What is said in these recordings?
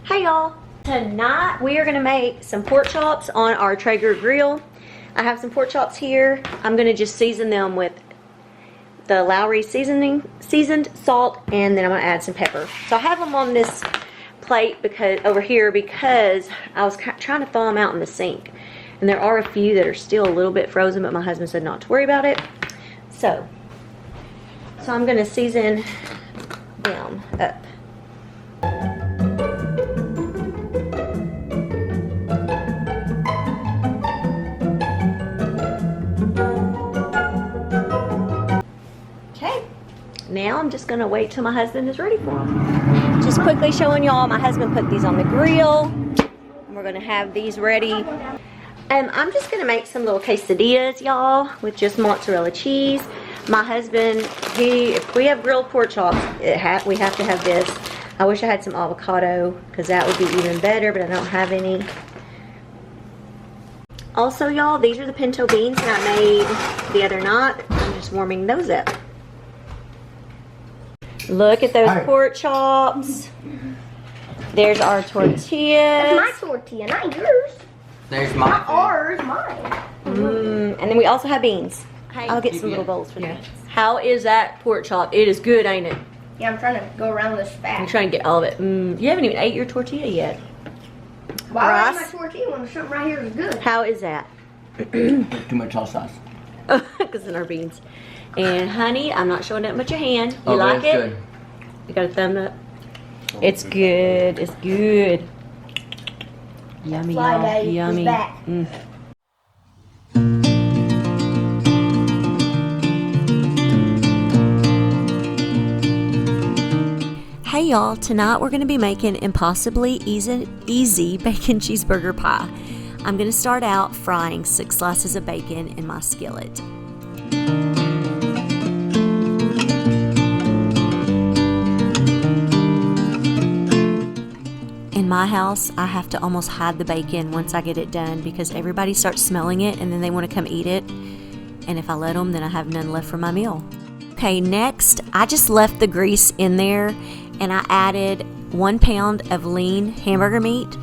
Hey y'all, tonight we are going to make some pork chops on our Traeger grill. I have some pork chops here. I'm going to just season them with the Lowry seasoned salt, and then I'm going to add some pepper. So I have them on this plate over here because I was trying to thaw them out in the sink, and there are a few that are still a little bit frozen, but my husband said not to worry about it. So I'm going to season them up. Now I'm just gonna wait till my husband is ready for them. Just quickly showing y'all, my husband put these on the grill. And we're gonna have these ready. I'm just gonna make some little quesadillas, y'all, with just mozzarella cheese. My husband, if we have grilled pork chops, we have to have this. I wish I had some avocado, because that would be even better, but I don't have any. Also, y'all, these are the pinto beans that I made the other night. I'm just warming those up. Look at those pork chops. There's our tortillas. That's my tortilla, not yours. There's mine. Not ours, mine. And then we also have beans. I'll get some little bowls for that. How is that pork chop? It is good, ain't it? Yeah, I'm trying to go around this fat. I'm trying to get all of it. You haven't even ate your tortilla yet. Why would I eat my tortilla when something right here is good? How is that? Too much hot sauce. Because in our beans. And honey, I'm not showing that much of hand. You Okay, like it? Good. You got a thumb up? It's good. It's good. Yummy, y'all. Yummy. Hey y'all, tonight we're going to be making Impossibly easy bacon cheeseburger pie. I'm going to start out frying 6 slices of bacon in my skillet. In my house, I have to almost hide the bacon once I get it done because everybody starts smelling it and then they want to come eat it. And if I let them, then I have none left for my meal. Okay, next, I just left the grease in there and I added 1 pound of lean hamburger meat.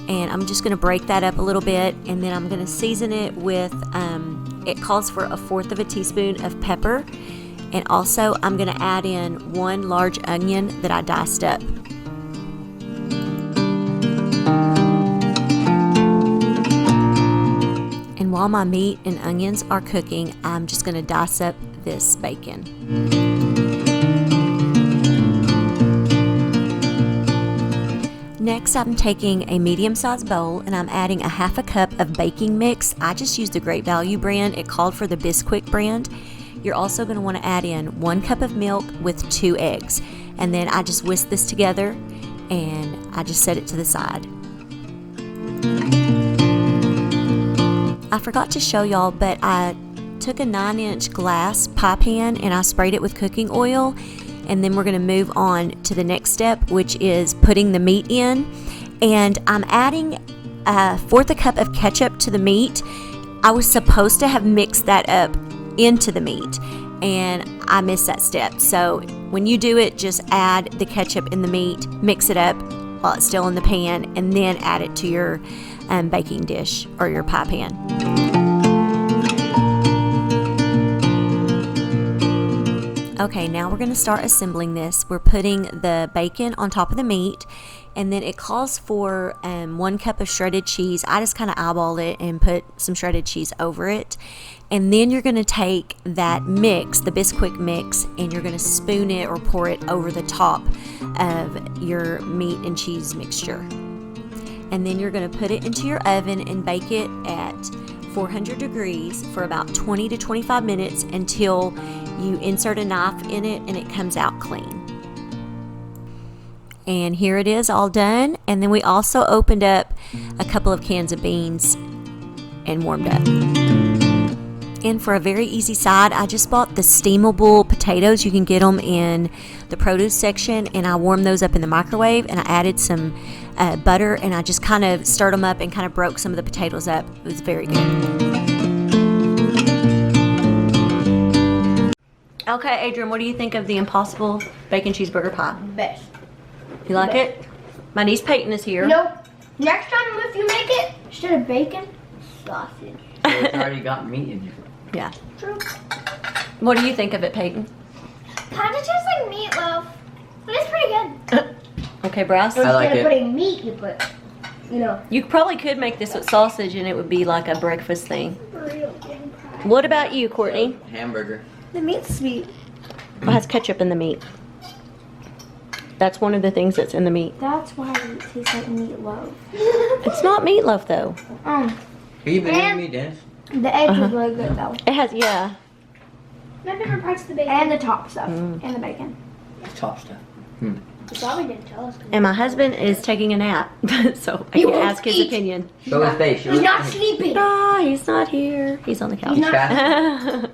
And I'm just going to break that up a little bit, and then I'm going to season it with, it calls for 1/4 teaspoon of pepper. And also, I'm going to add in 1 large onion that I diced up. And while my meat and onions are cooking, I'm just going to dice up this bacon. Next, I'm taking a medium-sized bowl and I'm adding 1/2 cup of baking mix. I just used the Great Value brand. It called for the Bisquick brand. You're also going to want to add in 1 cup of milk with 2 eggs. And then I just whisk this together and I just set it to the side. I forgot to show y'all, but I took a 9-inch glass pie pan and I sprayed it with cooking oil. And then we're going to move on to the next step, which is putting the meat in. And I'm adding 1/4 cup of ketchup to the meat. I was supposed to have mixed that up into the meat, and I missed that step. So when you do it, just add the ketchup in the meat, mix it up while it's still in the pan, and then add it to your baking dish or your pie pan. Okay, now we're going to start assembling this. We're putting the bacon on top of the meat, and then it calls for 1 cup of shredded cheese. I just kind of eyeballed it and put some shredded cheese over it. And then you're going to take that mix, the Bisquick mix, and you're going to spoon it or pour it over the top of your meat and cheese mixture. And then you're going to put it into your oven and bake it at 400 degrees for about 20 to 25 minutes until you insert a knife in it and it comes out clean. And here it is all done. And then we also opened up a couple of cans of beans and warmed up. And for a very easy side, I just bought the steamable potatoes. You can get them in the produce section, and I warmed those up in the microwave, and I added some butter, and I just kind of stirred them up and kind of broke some of the potatoes up. It was very good. Okay, Adrian, what do you think of the Impossible bacon cheeseburger pie? Best. You like it? My niece Peyton is here. Nope. Next time if you make it, instead of bacon, sausage. So it's already got meat in it. Yeah. True. What do you think of it, Peyton? Kind of tastes like meatloaf, but it's pretty good. Okay, Bryce? I like Instead it. of putting meat, you put, you know, You probably could make this with sausage and it would be like a breakfast thing. real game pie. What about you, Courtney? Hamburger. The meat's sweet. It has ketchup in the meat. That's one of the things that's in the meat. That's why it tastes like meatloaf. It's not meatloaf though. Are you been And- me, Dennis? The eggs is really good though. It has, yeah. My favorite part's the bacon. And the top stuff. And the bacon. Top stuff. You probably didn't tell us. And my husband is taking a nap, so I He can won't ask his eat. opinion. Show his face. Show He's his not face. sleeping. Ah, he's not here. He's on the couch. He's not- Fast.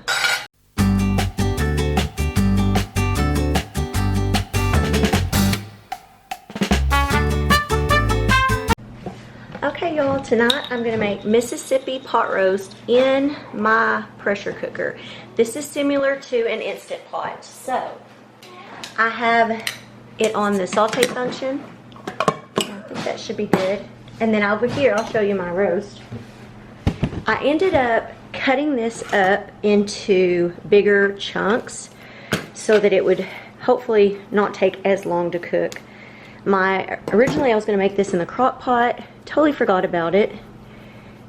Okay, y'all, tonight I'm gonna make Mississippi pot roast in my pressure cooker. This is similar to an Instant Pot. So, I have it on the saute function. I think that should be good. And then over here, I'll show you my roast. I ended up cutting this up into bigger chunks so that it would hopefully not take as long to cook. Originally I was going to make this in the crock pot, totally forgot about it,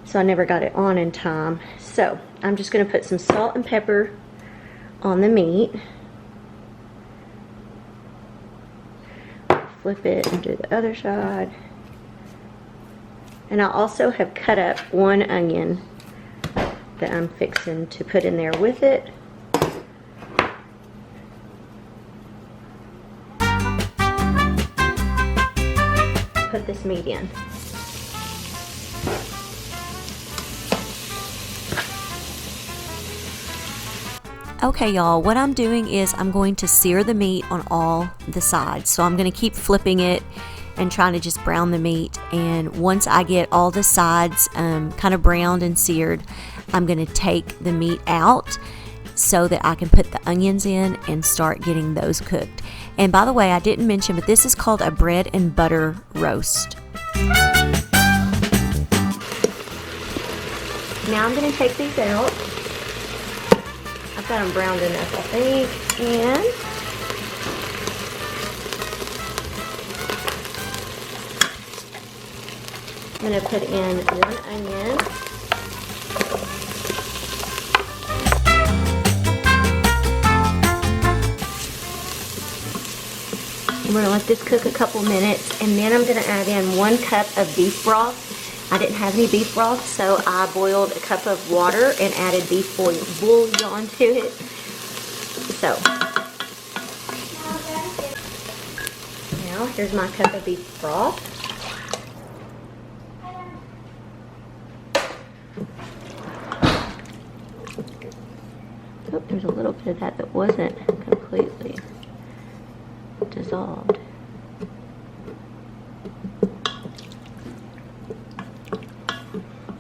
so I never got it on in time. So I'm just going to put some salt and pepper on the meat, flip it and do the other side, and I also have cut up one onion that I'm fixing to put in there with it. Put this meat in. Okay, y'all, what I'm doing is I'm going to sear the meat on all the sides. So I'm going to keep flipping it and trying to just brown the meat. And once I get all the sides kind of browned and seared, I'm going to take the meat out so that I can put the onions in and start getting those cooked. And by the way, I didn't mention, but this is called a bread and butter roast. Now I'm going to take these out. I've got them browned enough, I think. And I'm going to put in one onion. We're going to let this cook a couple minutes, and then I'm going to add in 1 cup of beef broth. I didn't have any beef broth, so I boiled a cup of water and added beef bouillon to it. So, now here's my cup of beef broth. Oh, there's a little bit of that wasn't completely dissolved.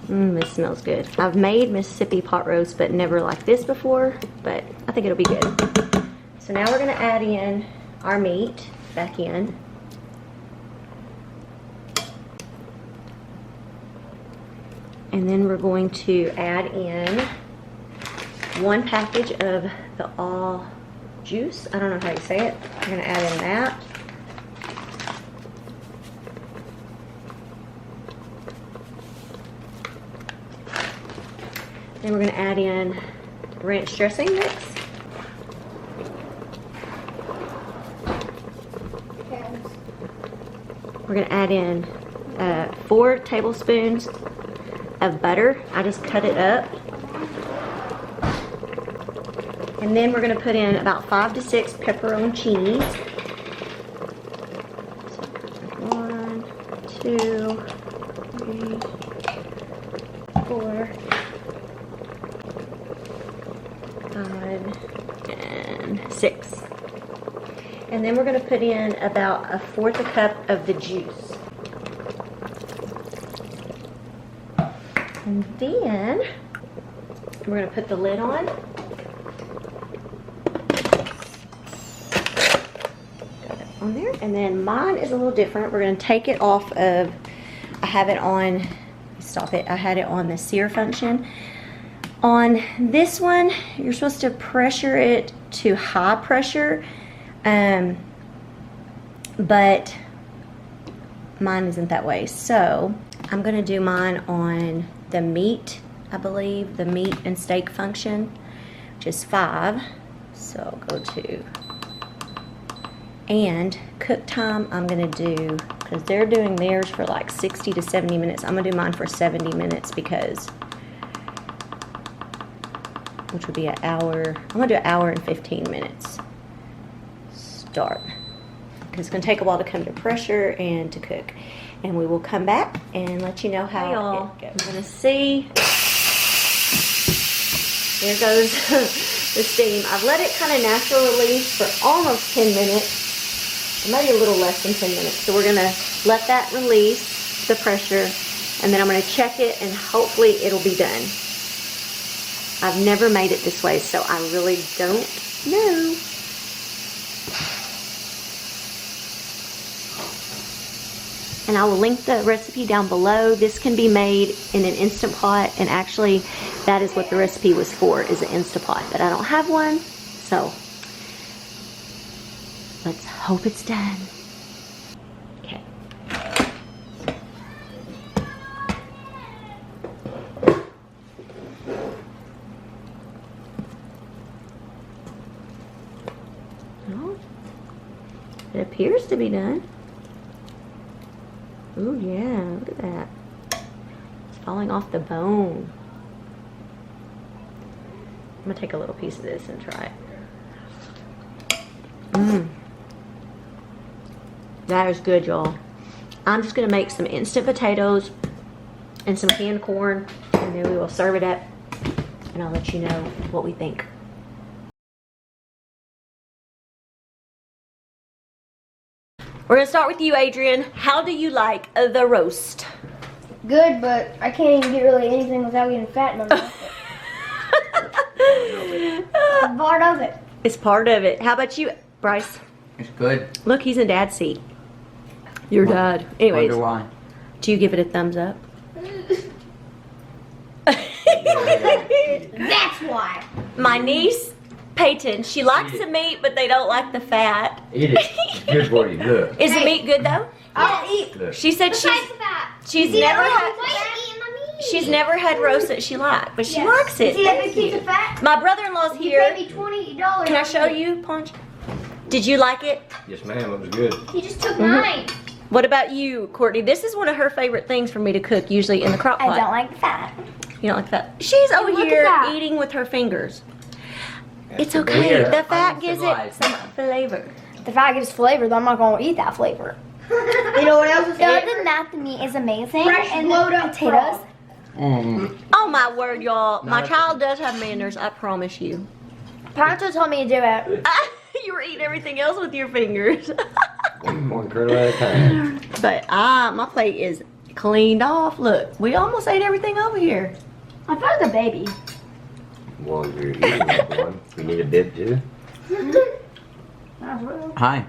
This smells good. I've made Mississippi pot roast, but never like this before, but I think it'll be good. So now we're going to add in our meat back in. And then we're going to add in 1 package of the all juice. I don't know how you say it. We're going to add in that. Then we're going to add in ranch dressing mix. We're going to add in 4 tablespoons of butter. I just cut it up. And then we're going to put in about 5 to 6 pepperoni cheese. So 1, 2, 3, 4, 5, and 6. And then we're going to put in about 1/4 cup of the juice. And then we're going to put the lid on. on there. And then mine is a little different. We're going to take it off of, I have it on, stop it, I had it on the sear function. On this one, you're supposed to pressure it to high pressure, but mine isn't that way. So I'm going to do mine on the meat, I believe, the meat and steak function, which is 5. So I'll go to, and cook time I'm going to do, because they're doing theirs for like 60 to 70 minutes. I'm going to do mine for 70 minutes because, which would be an hour. I'm going to do an hour and 15 minutes. Start. Because it's going to take a while to come to pressure and to cook. And we will come back and let you know how it goes. I'm going to see. There goes the steam. I've let it kind of natural release for almost 10 minutes. Or maybe a little less than 10 minutes. So we're going to let that release the pressure. And then I'm going to check it and hopefully it'll be done. I've never made it this way, so I really don't know. And I will link the recipe down below. This can be made in an Instant Pot, and actually that is what the recipe was for, is an Instant Pot. But I don't have one, so let's hope it's done. Okay. Oh, it appears to be done. Oh yeah, look at that. It's falling off the bone. I'm gonna take a little piece of this and try it. That is good, y'all. I'm just gonna make some instant potatoes and some canned corn, and then we will serve it up, and I'll let you know what we think. We're gonna start with you, Adrian. How do you like the roast? Good, but I can't even get really anything without getting fat in my mouth. It's part of it. It's part of it. How about you, Bryce? It's good. Look, he's in Dad's seat. Your dad. Anyways, Wonder why. do you give it a thumbs up? That's why. My niece, Peyton, she likes the meat, but they don't like the fat. Eat it. It's good for you. Look. Is the meat good though? I'll eat. Look. She said she's never had roast that she liked, but she likes it. See that big piece of fat? My brother-in-law's He here. paid me $20. Can I show you, Punch? Did you like it? Yes, ma'am. It was good. He just took mine. What about you, Courtney? This is one of her favorite things for me to cook, usually in the crock pot. I don't like the fat. You don't like that? She's over look at here that. eating with her fingers. That's It's okay. weird. The fat gives it Uncivilized. some flavor. The fat gives flavor, though I'm not going to eat that flavor. You know what else is Other than that, the meat is amazing. Fresh and load the up potatoes. Oh my word, y'all. My child does have manners, I promise you. Pancho told me to do it. You were eating everything else with your fingers. One kernel at a time. But my plate is cleaned off. Look, we almost ate everything over here. I felt like a baby. Well, you're eating that one. You need a dip too. Hi.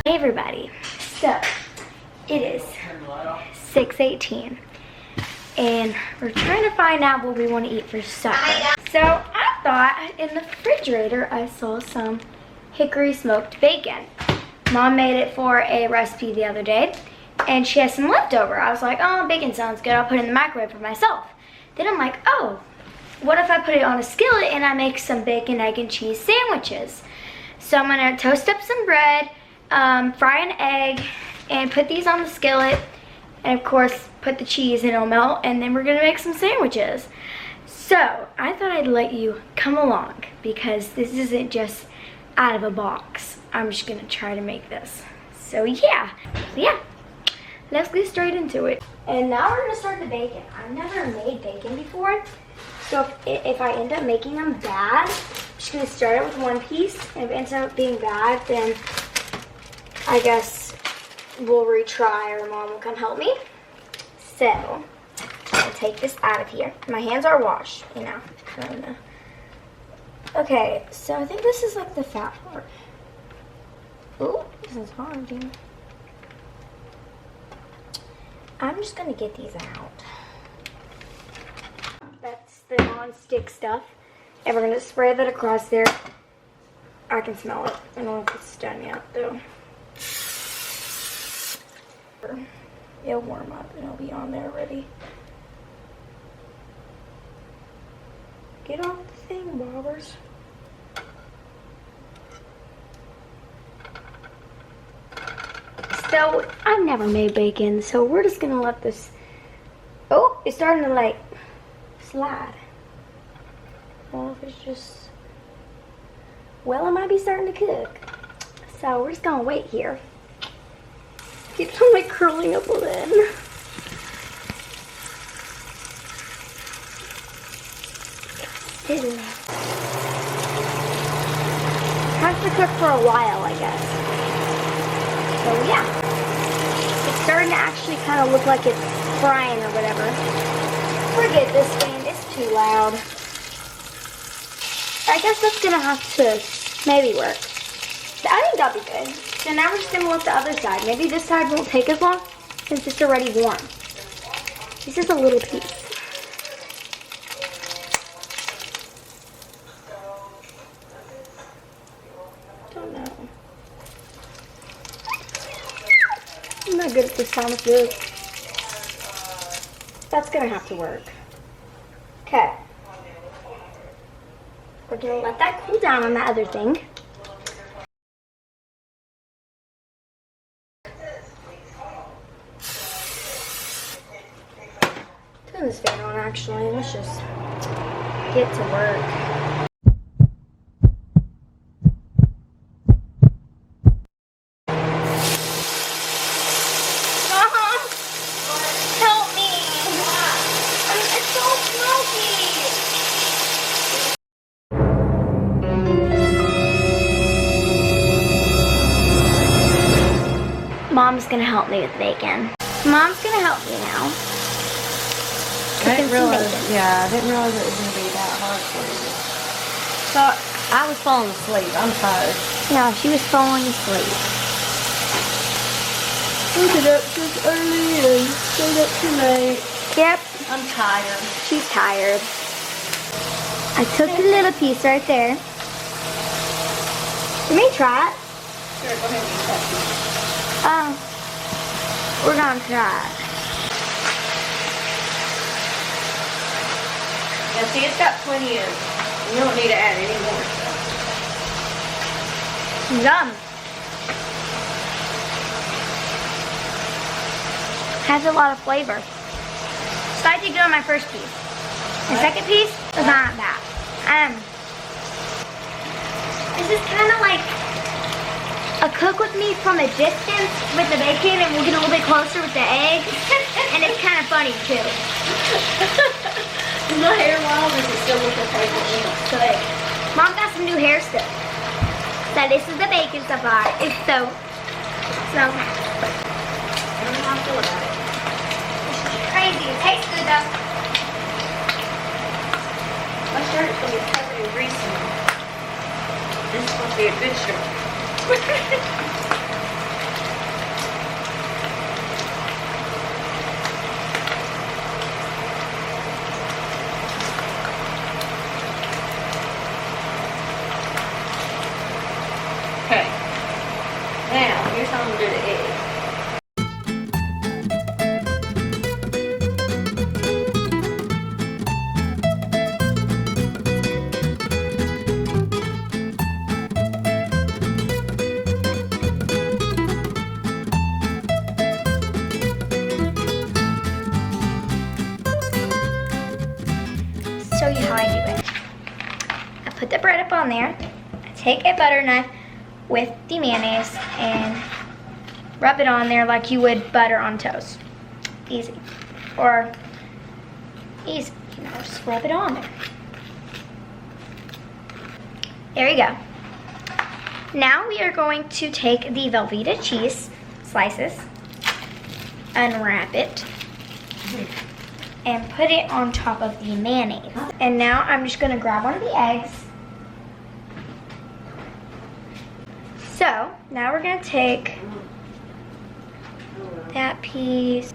Hey everybody. So, it is 6:18. And we're trying to find out what we want to eat for supper. So, I thought in the refrigerator I saw some hickory smoked bacon. Mom made it for a recipe the other day. And she has some leftover. I was like, oh, bacon sounds good. I'll put it in the microwave for myself. Then I'm like, oh, what if I put it on a skillet and I make some bacon, egg, and cheese sandwiches? So I'm gonna toast up some bread, fry an egg, and put these on the skillet. And of course, put the cheese and it'll melt. And then we're gonna make some sandwiches. So I thought I'd let you come along because this isn't just out of a box. I'm just gonna try to make this. So yeah. Let's get straight into it. And now we're gonna start the bacon. I've never made bacon before. So if I end up making them bad, I'm just gonna start it with one piece. And if it ends up being bad, then I guess we'll retry or Mom will come help me. So, I'll take this out of here. My hands are washed, you know. Okay, so I think this is like the fat part. Oh, this is hard, dude. I'm just gonna get these out. That's the non-stick stuff. And we're gonna spray that across there. I can smell it. I don't know if it's done yet, though. It'll warm up and it'll be on there already. Get off the thing, bobbers. So, I've never made bacon, so we're just gonna let this... Oh, it's starting to like slide. Well, if it's just... Well, it might be starting to cook. So, we're just gonna wait here. Keeps on like curling up a little. Has to cook for a while, I guess. So yeah, it's starting to actually kind of look like it's frying or whatever. Forget this fan, it's too loud. I guess that's gonna have to maybe work. I think that'll be good. So now we're just gonna let the other side. Maybe this side won't take as long since it's already warm. This is a little piece. Don't know. I'm not good at this kind of food. That's gonna have to work. Okay. We're gonna let that cool down on that other thing. Turn this fan on actually, and let's just get to work. Mom's gonna help me with bacon. Mom's gonna help me now. I didn't realize it was gonna be that hard for you. So I was falling asleep. I'm tired. No, she was falling asleep. We get up just early and stayed up too late. Yep. I'm tired. She's tired. I took the little piece right there. You may try it. Sure, go ahead and eat that piece. We're gonna try it. Yeah, see, it's got plenty of, you don't need to add any more stuff. Yum. Has a lot of flavor. So I did good on my first piece. The second piece was not bad. This is kind of like a cook with me from a distance with the bacon, and we'll get a little bit closer with the eggs. And it's kind of funny too. Is my hair wild or is it still with the paper? Good. Mom got some new hair stuff. So this is the bacon so far. It's so. I don't know how I feel about it. Crazy. It tastes good though. My shirt is going to be covered in grease now. This is supposed to be a good shirt. Okay. Now, here's how I'm going to do the egg. Show you how I do it. I put the bread up on there. I take a butter knife with the mayonnaise and rub it on there like you would butter on toast. Easy. Or easy, you know, just rub it on there. There you go. Now we are going to take the Velveeta cheese slices, unwrap it, and put it on top of the mayonnaise. And now I'm just gonna grab one of the eggs So now we're gonna take that piece,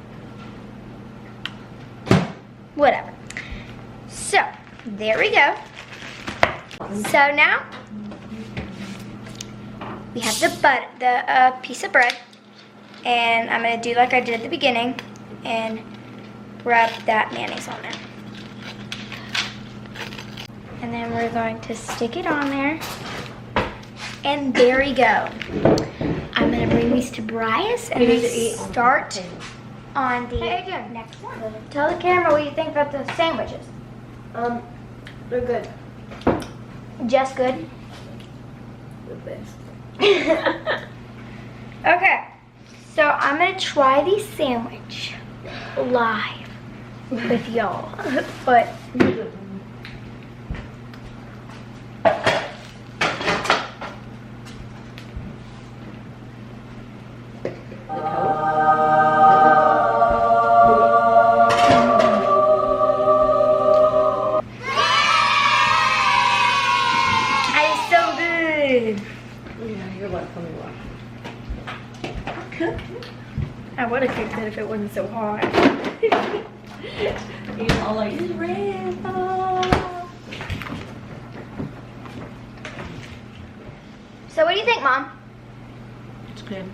whatever. So there we go. So now we have the piece of bread, and I'm gonna do like I did at the beginning and rub that mayonnaise on there. And then we're going to stick it on there. And there we go. I'm gonna bring these to Bryce and then start on the next one. Tell the camera what you think about the sandwiches. They're good. Just good. The best. Okay, so I'm gonna try the sandwich live with y'all. But I would have cooked it if it wasn't so hot. He's all like, it's red. So what do you think, Mom? It's good.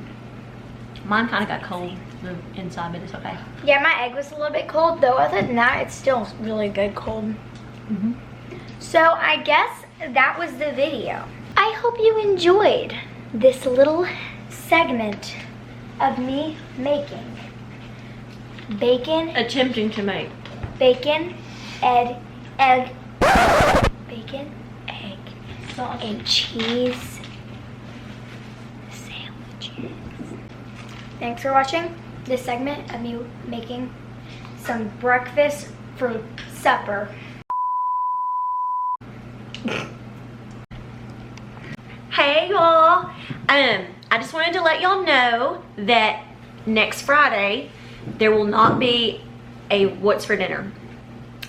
Mine kind of got cold, the inside, but it's okay. Yeah, my egg was a little bit cold, though. Other than that, it's still really good cold. So I guess that was the video. I hope you enjoyed this little segment of me making bacon, Attempting to make. bacon, bacon, egg, and cheese sandwiches. Thanks for watching this segment of me making some breakfast for supper. Hey y'all, I just wanted to let y'all know that next Friday there will not be a what's for dinner.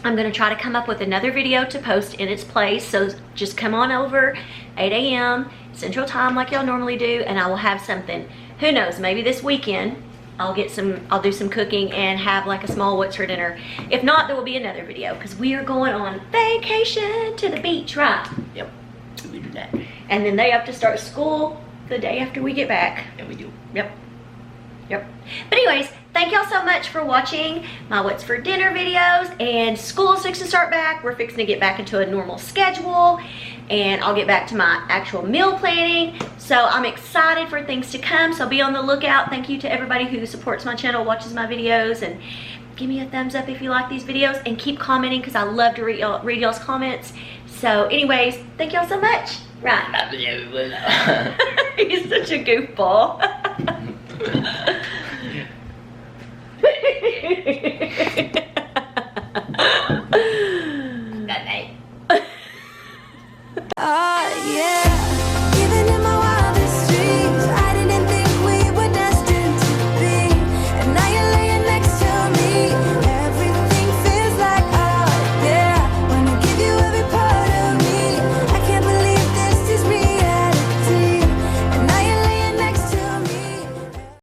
I'm gonna try to come up with another video to post in its place, so just come on over 8 a.m. Central Time like y'all normally do, and I will have something. Who knows, maybe this weekend I'll do some cooking and have like a small what's for dinner. If not, there will be another video because we are going on vacation to the beach, right? Yep. We do that. And then they have to start school the day after we get back. Yeah, we do. Yep. But anyways, thank y'all so much for watching my what's for dinner videos, and school's fixing to start back. We're fixing to get back into a normal schedule, and I'll get back to my actual meal planning. So I'm excited for things to come, so be on the lookout. Thank you to everybody who supports my channel, watches my videos, and give me a thumbs up if you like these videos, and keep commenting because I love to read y'all's comments. So anyways, thank y'all so much. Right. He's such a goofball.